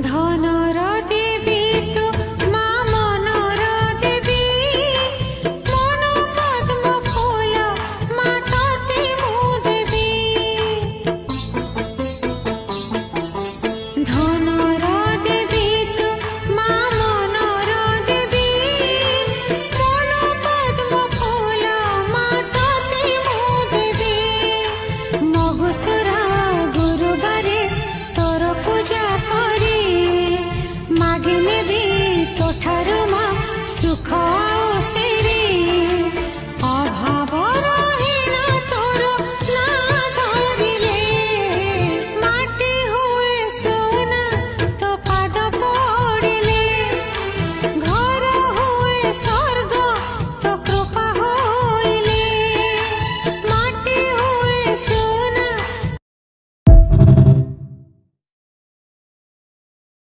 ধনর দেবী তু মা মনর দেবী, মন পদ্ম ফুল মা ততে মু দেবী। ধনর দেবী তু মা মনর দেবী, মন পদ্ম ফুল মা ততে মু দেবী। মগুসুরা গুরুবারে তোর পূজা করে, মাগে নেবি তোঠারু মা সুখ